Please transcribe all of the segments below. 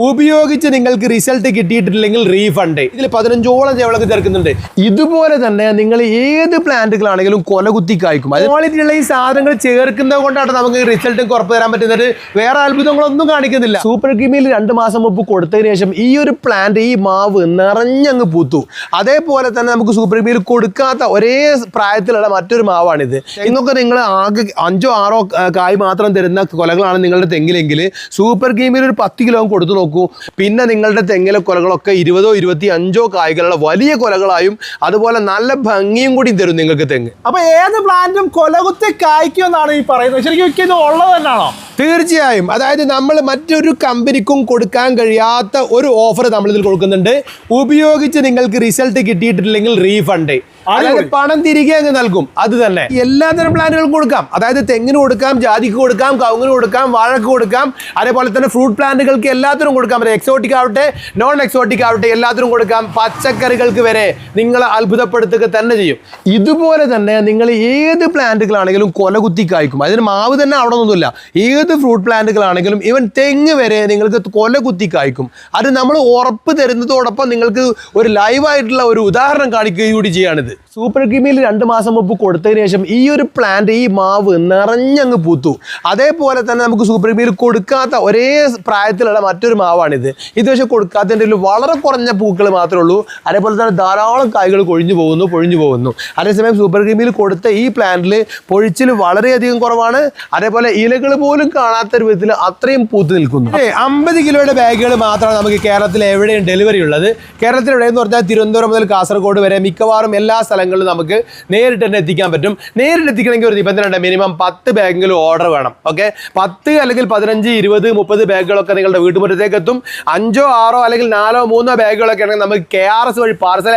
ഉപയോഗിച്ച് നിങ്ങൾക്ക് result കിട്ടിയിട്ടില്ലെങ്കിൽ refund. ഇതിൽ 15ഓളം ജൈവളങ്ങൾ ചേർക്കുന്നുണ്ട്. ഇതുപോലെ തന്നെ നിങ്ങൾ ഏത് പ്ലാന്റുകളാണെങ്കിലും കൊലകുത്തി കായ്ക്കും. ക്വാളിറ്റിയുള്ള ഈ സാധനങ്ങൾ ചേർക്കുന്നത് കൊണ്ടാണ് നമുക്ക് റിസൾട്ട് ഉറപ്പ് തരാൻ പറ്റുന്നത്. വേറെ അത്ഭുതങ്ങളൊന്നും കാണിക്കുന്നില്ല. സൂപ്പർ കീമിൽ 2 മാസം മുമ്പ് കൊടുത്തതിന് ശേഷം ഈ ഒരു പ്ലാന്റ്, ഈ മാവ് നിറഞ്ഞങ്ങ് പൂത്തു. അതേപോലെ തന്നെ നമുക്ക് സൂപ്പർ കീമിൽ കൊടുക്കാത്ത ഒരേ പ്രായത്തിലുള്ള മറ്റൊരു മാവാണിത്. ഇന്നൊക്കെ നിങ്ങൾ ആകെ 5ഓ 6ഓ കായ് മാത്രം തരുന്ന കൊലകളാണ് നിങ്ങളുടെ തെങ്ങിലെങ്കിൽ സൂപ്പർ കീമിൽ ഒരു 10 കിലോ കൊടുത്തു നോക്കൂ. പിന്നെ നിങ്ങളുടെ തെങ്ങിലെ കൊലകളൊക്കെ 20ഓ 25ഓ കായ്കളുള്ള വലിയ കൊലകളായും അതുപോലെ നല്ല ഭംഗിയും കൂടി തരും നിങ്ങൾക്ക് തെങ്ങ്. അപ്പൊ ഏത് പ്ലാന്റും കൊലകുത്തി കായ്ക്കുമെന്നാണ് ഈ പറയുന്നത്. ശരിക്കും ഇത് ഉള്ളത് തന്നെയാണോ? തീർച്ചയായും. അതായത് നമ്മൾ മറ്റൊരു കമ്പനിക്കും കൊടുക്കാൻ കഴിയാത്ത ഒരു ഓഫർ നമ്മളിതിൽ കൊടുക്കുന്നുണ്ട്. ഉപയോഗിച്ച് നിങ്ങൾക്ക് റിസൾട്ട് കിട്ടിയിട്ടില്ലെങ്കിൽ റീഫണ്ട്, അതായത് പണം തിരികെ അങ്ങ് നൽകും. അത് തന്നെ എല്ലാത്തരം പ്ലാന്റുകൾക്കും കൊടുക്കാം. അതായത് തെങ്ങിന് കൊടുക്കാം, ജാതിക്ക് കൊടുക്കാം, കവുങ്ങിന് കൊടുക്കാം, വാഴക്ക് കൊടുക്കാം, അതേപോലെ തന്നെ ഫ്രൂട്ട് പ്ലാന്റുകൾക്ക് എല്ലാത്തിനും കൊടുക്കാം. എക്സോട്ടിക് ആവട്ടെ നോൺ എക്സോട്ടിക് ആവട്ടെ എല്ലാത്തിനും കൊടുക്കാം. പച്ചക്കറികൾക്ക് വരെ നിങ്ങളെ അത്ഭുതപ്പെടുത്തുക തന്നെ ചെയ്യും. ഇതുപോലെ തന്നെ നിങ്ങൾ ഏത് പ്ലാന്റുകളാണെങ്കിലും കൊലകുത്തി കായ്ക്കും. അതിന് മാവ് തന്നെ അവിടെ ഒന്നുമില്ല. ഏത് ഫ്രൂട്ട് പ്ലാന്റുകളാണെങ്കിലും ഈവൻ തെങ്ങ് വരെ നിങ്ങൾക്ക് കൊലകുത്തി കായ്ക്കും. അത് നമ്മൾ ഉറപ്പ് തരുന്നതോടൊപ്പം നിങ്ങൾക്ക് ഒരു ലൈവായിട്ടുള്ള ഒരു ഉദാഹരണം കാണിക്കുകയും കൂടി ചെയ്യാണിത്. സൂപ്പർ കീമിൽ 2 മാസം മുമ്പ് കൊടുത്തതിന് ശേഷം ഈ ഒരു പ്ലാന്റ്, ഈ മാവ് നിറഞ്ഞങ്ങ് പൂത്തു. അതേപോലെ തന്നെ നമുക്ക് സൂപ്പർ കീമിൽ കൊടുക്കാത്ത ഒരേ പ്രായത്തിലുള്ള മറ്റൊരു മാവാണിത്. ഇത് പക്ഷേ കൊടുക്കാത്തതിൻ്റെ വളരെ കുറഞ്ഞ പൂക്കൾ മാത്രമേ ഉള്ളൂ. അതേപോലെ തന്നെ ധാരാളം കായ്കൾ പൊഴിഞ്ഞു പോകുന്നു. അതേസമയം സൂപ്പർ കീമിൽ കൊടുത്ത ഈ പ്ലാന്റിൽ പൊഴിച്ചിൽ വളരെയധികം കുറവാണ്. അതേപോലെ ഇലകൾ പോലും കാണാത്ത വിധത്തിൽ അത്രയും പൂത്ത് നിൽക്കുന്നു. 50 കിലോയുടെ ബാഗുകൾ മാത്രമാണ് നമുക്ക് കേരളത്തിൽ എവിടെയും ഡെലിവറി ഉള്ളത്. കേരളത്തിൽ എവിടെയെന്ന് പറഞ്ഞാൽ തിരുവനന്തപുരം മുതൽ കാസർഗോഡ് വരെ മിക്കവാറും എല്ലാ സ്ഥലങ്ങളിലും നമുക്ക് നേരിട്ട് തന്നെ എത്തിക്കാൻ പറ്റും. നേരിട്ട് എത്തിക്കണമെങ്കിൽ ഒരു നിബന്ധന ഉണ്ട്. മിനിമം 10 ബാഗെങ്കിലും ഓർഡർ വേണം. ഓക്കെ, 10 അല്ലെങ്കിൽ 15, 20, 30 ബാഗുകളൊക്കെ നിങ്ങളുടെ വീട്ടുമുറ്റത്തേക്ക് എത്തും. 5ഓ 6ഓ അല്ലെങ്കിൽ 4ഓ 3ഓ ബാഗുകളൊക്കെ ആണെങ്കിൽ നമുക്ക് KRS വഴി പാർസൽ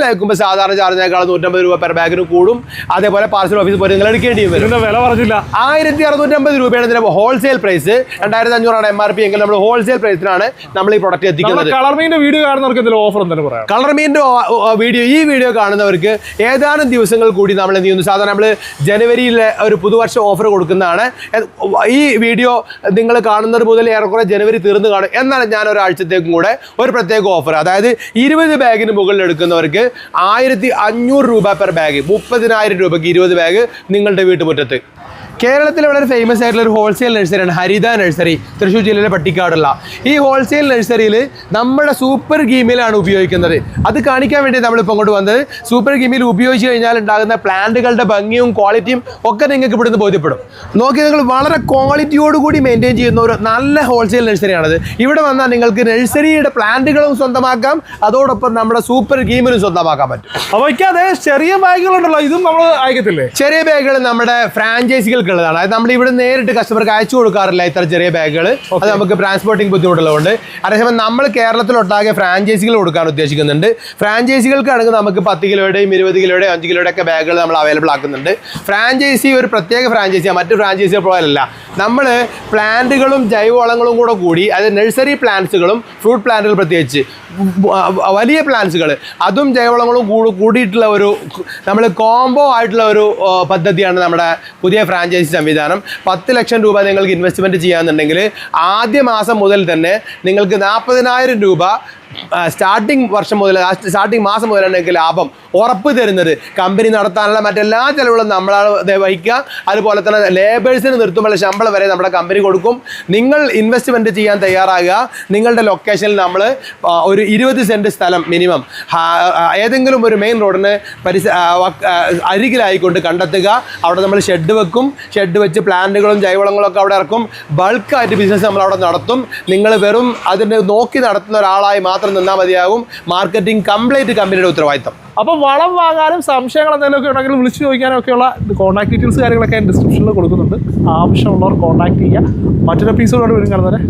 അയക്കുമ്പോൾ സാധാരണ ചാർജിനേക്കാൾ 150 രൂപ പെർ ബാഗിന് കൂടും. അതേപോലെ പാർസൽ ഓഫീസിൽ പോയി നിങ്ങൾ എടുക്കേണ്ടി വരും. വില പറഞ്ഞില്ല, 1650 രൂപയാണ് ഇതിന്റെ ഹോൾസെയിൽ പ്രൈസ്. 2500 MRP എങ്കിൽ നമ്മൾ ഹോൾസെയിൽ പ്രൈസിനാണ് നമ്മൾ ഈ പ്രൊഡക്റ്റ് എത്തിക്കുന്നത്. കളർമീന്റെ വീഡിയോ കാണുന്നവർക്ക് എന്തെങ്കിലും ഓഫർ എന്തെങ്കിലും പറയാം? കളർമീന്റെ വീഡിയോ കാണുന്നവർക്ക് ഏതാനും ദിവസങ്ങൾ കൂടി നമ്മൾ എന്ത് ചെയ്യുന്നു, സാധാരണ നമ്മൾ ജനുവരിയിലെ ഒരു പുതുവർഷ ഓഫർ കൊടുക്കുന്നതാണ്. ഈ വീഡിയോ നിങ്ങൾ കാണുന്നത് മുതൽ ഏറെക്കുറെ ജനുവരി തീർന്നു കാണും. എന്നാൽ ഞാൻ ഒരാഴ്ചത്തേക്കും കൂടെ ഒരു പ്രത്യേക ഓഫർ, അതായത് 20 ബാഗിന് മുകളിൽ എടുക്കുന്നവർക്ക് 1500 രൂപ പെർ ബാഗ്, 30,000 രൂപയ്ക്ക് 20 ബാഗ് നിങ്ങളുടെ വീട്ടുമുറ്റത്ത്. കേരളത്തിൽ വളരെ ഫേമസ് ആയിട്ടുള്ള ഒരു ഹോൾസെയിൽ നഴ്സറിയാണ് ഹരിത നഴ്സറി, തൃശ്ശൂർ ജില്ലയിലെ പട്ടിക്കാടുള്ള. ഈ ഹോൾസെയിൽ നഴ്സറിയിൽ നമ്മുടെ സൂപ്പർ കീമിലാണ് ഉപയോഗിക്കുന്നത്. അത് കാണിക്കാൻ വേണ്ടി നമ്മളിപ്പോൾ അങ്ങോട്ട് വന്നത്. സൂപ്പർ കീമിൽ ഉപയോഗിച്ച് കഴിഞ്ഞാൽ ഉണ്ടാകുന്ന പ്ലാന്റുകളുടെ ഭംഗിയും ക്വാളിറ്റിയും ഒക്കെ നിങ്ങൾക്ക് ഇവിടുന്ന് ബോധ്യപ്പെടും. നോക്കി, നിങ്ങൾ വളരെ ക്വാളിറ്റിയോടുകൂടി മെയിൻറ്റെയിൻ ചെയ്യുന്ന ഒരു നല്ല ഹോൾസെയിൽ നഴ്സറിയാണത്. ഇവിടെ വന്നാൽ നിങ്ങൾക്ക് നഴ്സറിയുടെ പ്ലാന്റുകളും സ്വന്തമാക്കാം, അതോടൊപ്പം നമ്മുടെ സൂപ്പർ കീമിലും സ്വന്തമാക്കാൻ പറ്റും. അപ്പോൾ അതെ, ചെറിയ ബാഗുകളുണ്ടല്ലോ, ഇതും നമ്മൾ അയക്കത്തില്ലേ? ചെറിയ ബാഗുകൾ നമ്മുടെ ഫ്രാഞ്ചൈസികൾക്ക് ഉള്ളതാണ്. അതായത് നമ്മൾ ഇവിടെ നേരിട്ട് കസ്റ്റമർക്ക് അയച്ചു കൊടുക്കാറില്ല ഇത്ര ചെറിയ ബാഗുകൾ. അത് നമുക്ക് ട്രാൻസ്പോർട്ടിംഗ് ബുദ്ധിമുട്ടുള്ളതുകൊണ്ട്. അതേസമയം നമ്മൾ കേരളത്തിലൊട്ടാകെ ഫ്രാഞ്ചൈസികൾ കൊടുക്കാൻ ഉദ്ദേശിക്കുന്നുണ്ട്. ഫ്രാഞ്ചൈസികൾക്കാണെങ്കിൽ നമുക്ക് 10 കിലോയുടെയും 20 കിലോയുടെയും 5 കിലോയുടെ ഒക്കെ ബാഗുകൾ നമ്മൾ അവൈലബിൾ ആക്കുന്നുണ്ട്. ഫ്രാഞ്ചൈസി ഒരു പ്രത്യേക ഫ്രാഞ്ചൈസിയാണ്, മറ്റു ഫ്രാഞ്ചൈസികൾ പോലല്ല. നമ്മൾ പ്ലാന്റുകളും ജൈവവളങ്ങളും കൂടി, അതായത് നഴ്സറി പ്ലാന്റ്സുകളും ഫ്രൂട്ട് പ്ലാന്റുകൾ പ്രത്യേകിച്ച് വലിയ പ്ലാന്റ്സുകൾ, അതും ജൈവവളങ്ങളും കൂടിയിട്ടുള്ള ഒരു നമ്മൾ കോംബോ ആയിട്ടുള്ള ഒരു പദ്ധതിയാണ് നമ്മുടെ പുതിയ ഫ്രാഞ്ചൈസി സംവിധാനം. 10 ലക്ഷം രൂപ നിങ്ങൾക്ക് ഇൻവെസ്റ്റ്മെൻറ്റ് ചെയ്യാന്നുണ്ടെങ്കിൽ ആദ്യ മാസം മുതൽ തന്നെ നിങ്ങൾക്ക് 40,000 രൂപ സ്റ്റാർട്ടിംഗ് മാസം മുതലാണ് നിങ്ങൾക്ക് ലാഭം ഉറപ്പ് തരുന്നത്. കമ്പനി നടത്താനുള്ള മറ്റെല്ലാ ചിലവുകളും നമ്മളാണ് വഹിക്കുക. അതുപോലെ തന്നെ ലേബേഴ്സിന് നിർത്തുമ്പോൾ ശമ്പളം വരെ നമ്മുടെ കമ്പനി കൊടുക്കും. നിങ്ങൾ ഇൻവെസ്റ്റ്മെൻറ്റ് ചെയ്യാൻ തയ്യാറാകുക. നിങ്ങളുടെ ലൊക്കേഷനിൽ നമ്മൾ ഒരു 20 സെൻറ്റ് സ്ഥലം മിനിമം ഏതെങ്കിലും ഒരു മെയിൻ റോഡിന് അരികിലായിക്കൊണ്ട് കണ്ടെത്തുക. അവിടെ നമ്മൾ ഷെഡ് വെക്കും. ഷെഡ് വെച്ച് പ്ലാന്റുകളും ജൈവവളങ്ങളും ഒക്കെ അവിടെ ഇറക്കും. ബൾക്കായിട്ട് ബിസിനസ് നമ്മൾ അവിടെ നടത്തും. നിങ്ങൾ വെറും അതിന് നോക്കി നടത്തുന്ന ഒരാളായി മാത്രം നിന്നാൽ മതിയാകും. മാർക്കറ്റിംഗ് കംപ്ലീറ്റ് കമ്പനിയുടെ ഉത്തരവാദിത്തം. അപ്പോൾ വളം വാങ്ങാനും സംശയങ്ങൾ എന്തെങ്കിലുമൊക്കെ ഉണ്ടെങ്കിൽ വിളിച്ച് ചോദിക്കാനും ഒക്കെയുള്ള കോൺടാക്ട് ഡീറ്റെയിൽസ് കാര്യങ്ങളൊക്കെ ഡിസ്ക്രിപ്ഷനിൽ കൊടുക്കുന്നുണ്ട്. ആവശ്യമുള്ളവർ കോൺടാക്ട് ചെയ്യുക. മറ്റൊരു എപ്പിസോഡോട് വരും കാണുന്നവരെ.